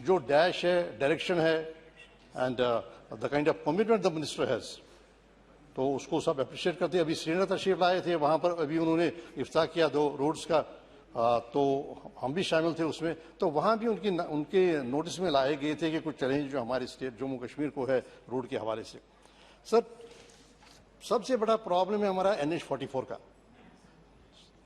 जो डैश है, डायरेक्शन है and the kind of commitment the minister has, तो उसको सब अप्रिशिएट करते हैं। अभी श्रीनगर तशरीफ लाए थे, वहां पर अभी उन्होंने इफ्ताह किया 2 रोड्स का, तो हम भी शामिल थे उसमें। तो वहां भी उनके नोटिस में लाए गए थे कि कुछ चैलेंज जो हमारे स्टेट जम्मू कश्मीर को है रोड के हवाले से। सर, सबसे बड़ा प्रॉब्लम है हमारा NH-44 का।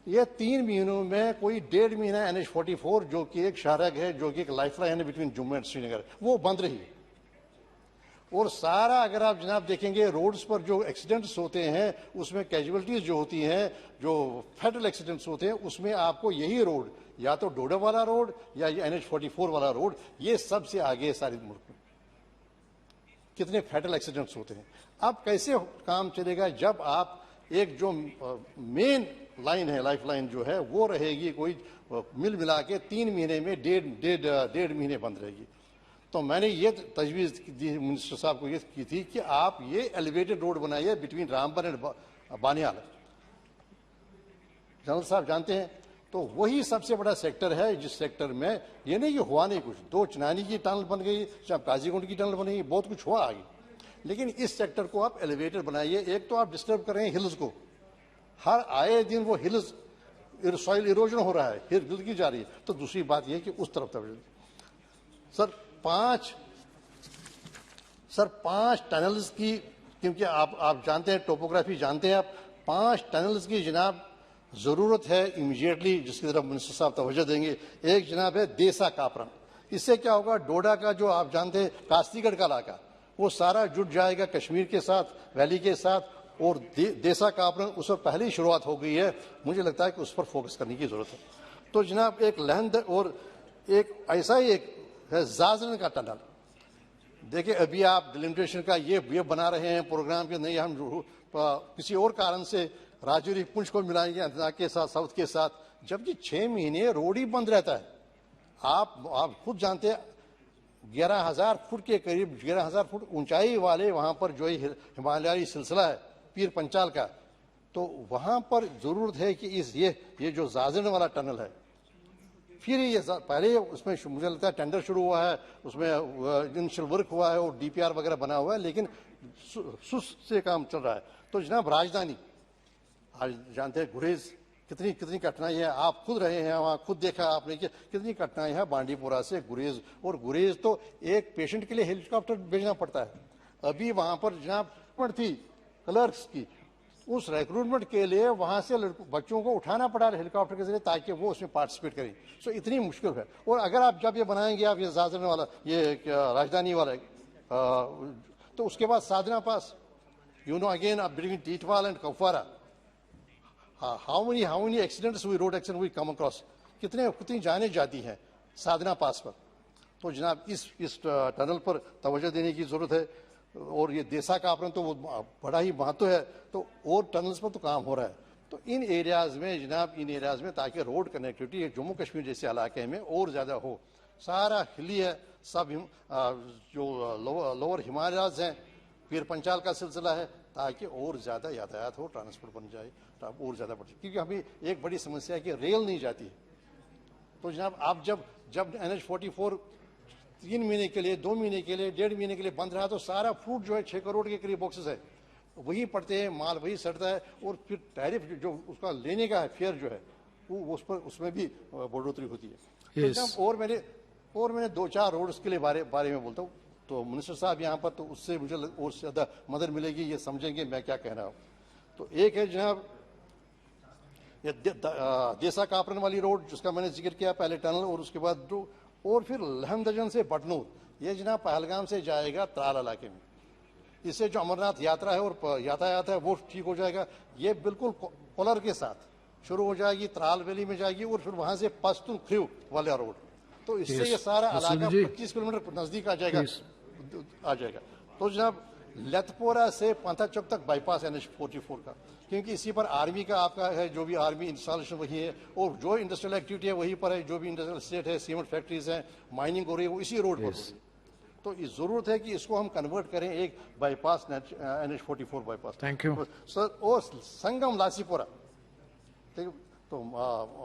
ये 3 महीनों में कोई 1.5 महीना NH-44 जो कि एक शाहराग है, जो कि एक लाइफलाइन है बिटवीन जम्मू एंड श्रीनगर, वो बंद रही। और सारा अगर आप जनाब देखेंगे रोड्स पर जो एक्सीडेंट्स होते हैं उसमें कैजुअलिटीज जो होती हैं, जो फेटल एक्सीडेंट्स होते हैं, उसमें आपको यही रोड, या तो डोडा वाला रोड या ये NH-44 वाला रोड, ये सबसे आगे है सारे मुल्क में। कितने फेटल एक्सीडेंट्स होते हैं। अब कैसे काम चलेगा जब आप एक जो मेन लाइन है, लाइफ लाइन जो है, वो रहेगी कोई मिल मिला के 3 महीने में 1.5 महीने बंद रहेगी। तो मैंने ये तजवीज़ दी मिनिस्टर साहब को ये की थी कि आप ये एलिवेटेड रोड बनाइए बिटवीन रामबन एंड बानियाल। जनरल साहब जानते हैं, तो वही सबसे बड़ा सेक्टर है जिस सेक्टर में ये नहीं कि हुआ नहीं कुछ, 2 चिनानी की टनल बन गई, चाहे काजीगुंड की टनल बन गई, बहुत कुछ हुआ आगे, लेकिन इस सेक्टर को आप एलिवेटेड बनाइए। एक तो आप डिस्टर्ब कर रहे हैं हिल्स को, हर आए दिन वो हिल्स सॉइल इरोजन हो रहा है, हिल की जा रही है। तो दूसरी बात यह कि उस तरफ सर 5 टनल्स की, क्योंकि आप जानते हैं, टोपोग्राफी जानते हैं आप, 5 टनल्स की जनाब जरूरत है इमीडिएटली, जिसकी तरफ मिनिस्टर साहब तवज्जो देंगे। एक जनाब है देसा कापरन, इससे क्या होगा, डोडा का जो आप जानते हैं कास्तीगढ़ का इलाका, वो सारा जुड़ जाएगा कश्मीर के साथ, वैली के साथ, और देसा कापरन उस पर पहले ही शुरुआत हो गई है। मुझे लगता है कि उस पर फोकस करने की जरूरत है। तो जनाब एक लहंद और एक ऐसा ही एक है जाजरन का टनल। देखिए अभी आप डिलिमिटेशन का ये बना रहे हैं प्रोग्राम के, नहीं हम किसी और कारण से राजौरी पुंछ को मिलाएंगे अनंतनाग के साथ, साउथ के साथ, जबकि 6 महीने रोड ही बंद रहता है। आप खुद जानते हैं 11,000 फुट के करीब, 11,000 फुट ऊंचाई वाले वहां पर जो हिमालयी सिलसिला है पीर पंचाल का, तो वहां पर जरूरत है कि ये जो जाजरन वाला टनल है, फिर ये पहले उसमें मुझे लगता है टेंडर शुरू हुआ है, उसमें इनिशियल वर्क हुआ है और DPR वगैरह बना हुआ है, लेकिन सुस्त से काम चल रहा है। तो जनाब राजधानी, आज जानते हैं गुरेज कितनी कठिनाई है, आप खुद रहे हैं वहाँ, खुद देखा आपने कि कितनी कठिनाई है बांडीपुरा से गुरेज। और गुरेज तो एक पेशेंट के लिए हेलीकॉप्टर भेजना पड़ता है। अभी वहां पर जनाब थी क्लर्क्स की, उस रिक्रूटमेंट के लिए वहां से बच्चों को उठाना पड़ा हेलीकॉप्टर के जरिए ताकि वो उसमें पार्टिसिपेट करें। सो इतनी मुश्किल है। और अगर आप जब ये बनाएंगे, आप ये जाजरन वाला, ये राजधानी वाला, तो उसके बाद Sadhna pass, again between Tithwal and Kupwara, how many accidents we road accident we come across, कितनी जाने जाती हैं साधना पास पर। तो जनाब इस टनल पर तवज्जो देने की जरूरत है। और ये देसा कापरन तो वो बड़ा ही महत्व है, तो और टनल्स पर तो काम हो रहा है। तो इन एरियाज में ताकि रोड कनेक्टिविटी जम्मू कश्मीर जैसे इलाके में और ज्यादा हो। सारा हिली है, सब जो लोअर हिमालयाज हैं, पीर पंचाल का सिलसिला है, ताकि और ज्यादा यातायात हो, ट्रांसपोर्ट बन जाए और ज्यादा बढ़ जाए। क्योंकि अभी एक बड़ी समस्या है कि रेल नहीं जाती है। तो जनाब आप जब NH-44 3 महीने के लिए, 2 महीने के लिए, 1.5 महीने के लिए बंद रहा, तो सारा फ्रूट जो है 6 करोड़ के करीब बॉक्सेस है, वही पड़ते हैं, माल वही सड़ता है, और फिर टैरिफ जो उसका लेने का है, फेयर जो है वो उसमें भी बढ़ोतरी होती है। yes. और मैंने 2-4 रोड्स के लिए बारे में बोलता हूँ, तो मिनिस्टर साहब यहाँ पर, तो उससे मुझे और ज्यादा मदद मिलेगी, ये समझेंगे मैं क्या कह रहा हूँ। तो एक है जनाब ये देसा कापरन वाली रोड, जिसका मैंने जिक्र किया, पहले टनल और उसके बाद और फिर लहमदजन से बटनूर, ये जनाब पहलगाम से जाएगा त्राल इलाके में। इससे जो अमरनाथ यात्रा है और यातायात है वो ठीक हो जाएगा। ये बिल्कुल कोलर के साथ शुरू हो जाएगी, त्राल वैली में जाएगी, और फिर वहां से पश्तून ख्रीव वाला रोड। तो इससे ये सारा इलाका 25 किलोमीटर नजदीक आ जाएगा। तो जनाब लतपोरा से पांथाचौक तक बाईपास NH-44 का, क्योंकि इसी पर आर्मी का आपका है, जो भी आर्मी इंस्टॉलेशन वही है, और जो इंडस्ट्रियल एक्टिविटी है वहीं पर है, जो भी इंडस्ट्रियल स्टेट है, सीमेंट फैक्ट्रीज हैं, माइनिंग हो रही है, वो इसी रोड पर हो रही है। तो इस जरूरत है कि इसको हम कन्वर्ट करें एक bypass, NH-44 bypass. Thank you sir. और संगम लासीपुरा, तो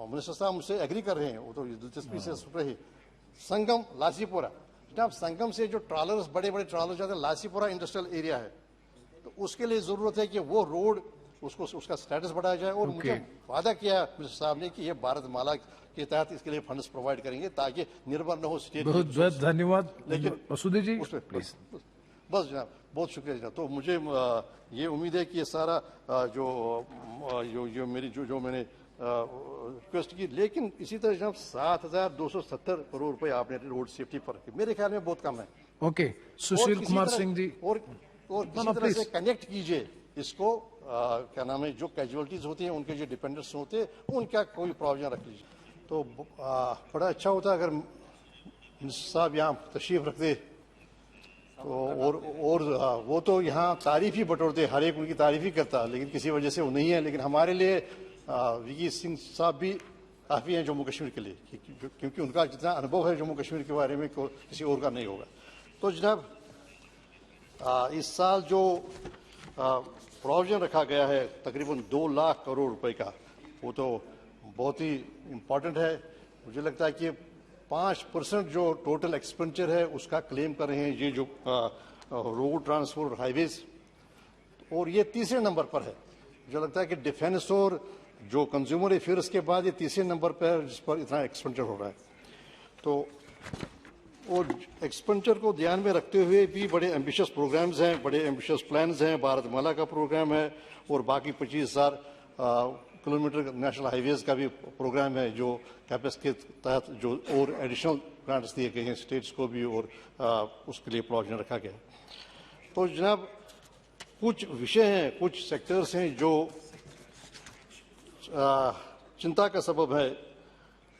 मिनिस्टर साहब मुझसे एग्री कर रहे हैं, वो तो दिलचस्पी से सुन रहे हैं। संगम लासीपुरा, जनाब संगम से जो ट्रॉलर्स, बड़े बड़े ट्रॉलर जाते हैं, लासीपुरा इंडस्ट्रियल एरिया है, तो उसके लिए जरूरत है कि वो रोड उसको उसका स्टेटस बढ़ाया जाए। और मुझे वादा किया मिनिस्टर साहब ने कि ये भारतमाला के तहत इसके लिए फंड्स प्रोवाइड करेंगे ताकि निर्भर न हो स्टेट। बहुत बहुत धन्यवाद। लेकिन मसूदी जी उसमें प्लीज। बस जनाब, बहुत शुक्रिया जनाब। तो मुझे ये उम्मीद है कि ये सारा जो मेरी जो मैंने रिक्वेस्ट की, लेकिन इसी तरह जनाब 7,270 करोड़ रुपए आपने रोड सेफ्टी पर रखे, मेरे ख्याल में बहुत कम है। ओके, सुशील कुमार सिंह जी। और किसी तरह से कनेक्ट कीजिए इसको, क्या नाम है, जो कैजुअलिटीज होती हैं, उनके जो डिपेंडेंट्स होते हैं, उनका कोई प्रोविजन रख लीजिए। तो बड़ा अच्छा होता अगर मिनिस्टर साहब यहाँ तशरीफ रखते तो, और वो तो यहाँ तारीफ ही बटोरते, हर एक उनकी तारीफ ही करता, लेकिन किसी वजह से वो नहीं है। लेकिन हमारे लिए वीके सिंह साहब भी काफ़ी हैं जम्मू कश्मीर के लिए, क्योंकि उनका जितना अनुभव है जम्मू कश्मीर के बारे में किसी और का नहीं होगा। तो जनाब इस साल जो प्रोविजन रखा गया है तकरीबन 2 लाख करोड़ रुपए का, वो तो बहुत ही इम्पोर्टेंट है। मुझे लगता है कि 5% जो टोटल एक्सपेंडिचर है उसका क्लेम कर रहे हैं ये जो रोड ट्रांसपोर्ट हाईवेज, और ये तीसरे नंबर पर है। मुझे लगता है कि डिफेंस और जो कंज्यूमर अफेयर्स के बाद ये तीसरे नंबर पर है जिस पर इतना एक्सपेंडिचर हो रहा है। तो और एक्सपेंडिचर को ध्यान में रखते हुए भी बड़े एम्बिशियस प्रोग्राम्स हैं, बड़े एम्बिशियस प्लान्स हैं। भारतमाला का प्रोग्राम है और बाकी 25,000 किलोमीटर नेशनल हाईवेज का भी प्रोग्राम है, जो कैपेक्स के तहत जो और एडिशनल ग्रांट्स दिए गए हैं स्टेट्स को भी, और उसके लिए प्रोविजन रखा गया है। तो जनाब कुछ विषय हैं, कुछ सेक्टर्स हैं जो चिंता का सबब है।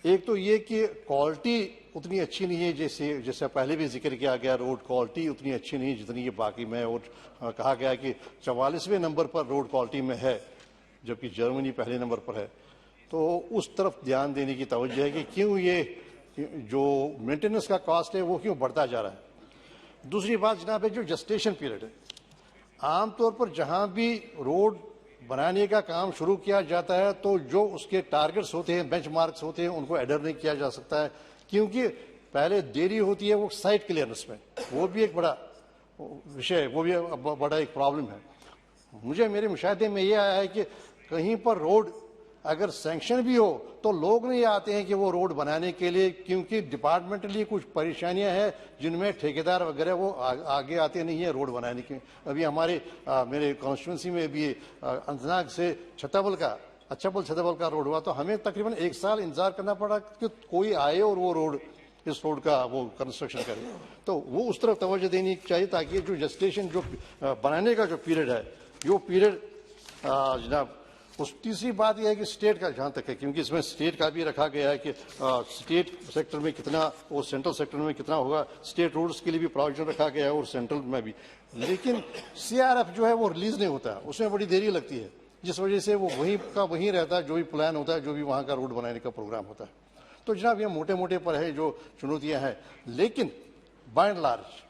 एक तो ये कि क्वालिटी उतनी अच्छी नहीं है, जैसे पहले भी जिक्र किया गया, रोड क्वालिटी उतनी अच्छी नहीं जितनी ये बाकी में, और कहा गया कि 44वें नंबर पर रोड क्वालिटी में है, जबकि जर्मनी पहले नंबर पर है। तो उस तरफ ध्यान देने की तवज्जो है कि क्यों ये जो मेंटेनेंस का कॉस्ट है वो क्यों बढ़ता जा रहा है। दूसरी बात जनाब है जो जेस्टेशन पीरियड है। आमतौर पर जहां भी रोड बनाने का काम शुरू किया जाता है तो जो उसके टारगेट्स होते हैं, बेंचमार्क्स होते हैं, उनको एडर नहीं किया जा सकता है, क्योंकि पहले देरी होती है वो साइट क्लियरेंस में। वो भी एक बड़ा विषय है, वो भी बड़ा एक प्रॉब्लम है। मुझे मेरे मुशाहिदे में ये आया है कि कहीं पर रोड अगर सैंक्शन भी हो तो लोग नहीं आते हैं कि वो रोड बनाने के लिए, क्योंकि डिपार्टमेंटली कुछ परेशानियां हैं जिनमें ठेकेदार वगैरह वो आगे आते नहीं है रोड बनाने के। अभी हमारे मेरे कॉन्स्टिट्यूंसी में भी अनंतनाग से छत्ताबल का रोड हुआ, तो हमें तकरीबन 1 साल इंतजार करना पड़ा कि कोई आए और वो रोड, इस रोड का वो कंस्ट्रक्शन करे। तो वो उस तरफ तवज्जो देनी चाहिए ताकि जो जेस्टेशन जो बनाने का जो पीरियड है, जो पीरियड जनाब। उस तीसरी बात यह है कि स्टेट का जहां तक है, क्योंकि इसमें स्टेट का भी रखा गया है कि स्टेट सेक्टर में कितना और सेंट्रल सेक्टर में कितना होगा। स्टेट रोड्स के लिए भी प्रोविजन रखा गया है और सेंट्रल में भी, लेकिन CRF जो है वो रिलीज नहीं होता है, उसमें बड़ी देरी लगती है, जिस वजह से वो वहीं का वहीं रहता है, जो भी प्लान होता है, जो भी वहां का रोड बनाने का प्रोग्राम होता है। तो जनाब ये मोटे मोटे पर है जो चुनौतियां हैं, लेकिन बाय एंड लार्ज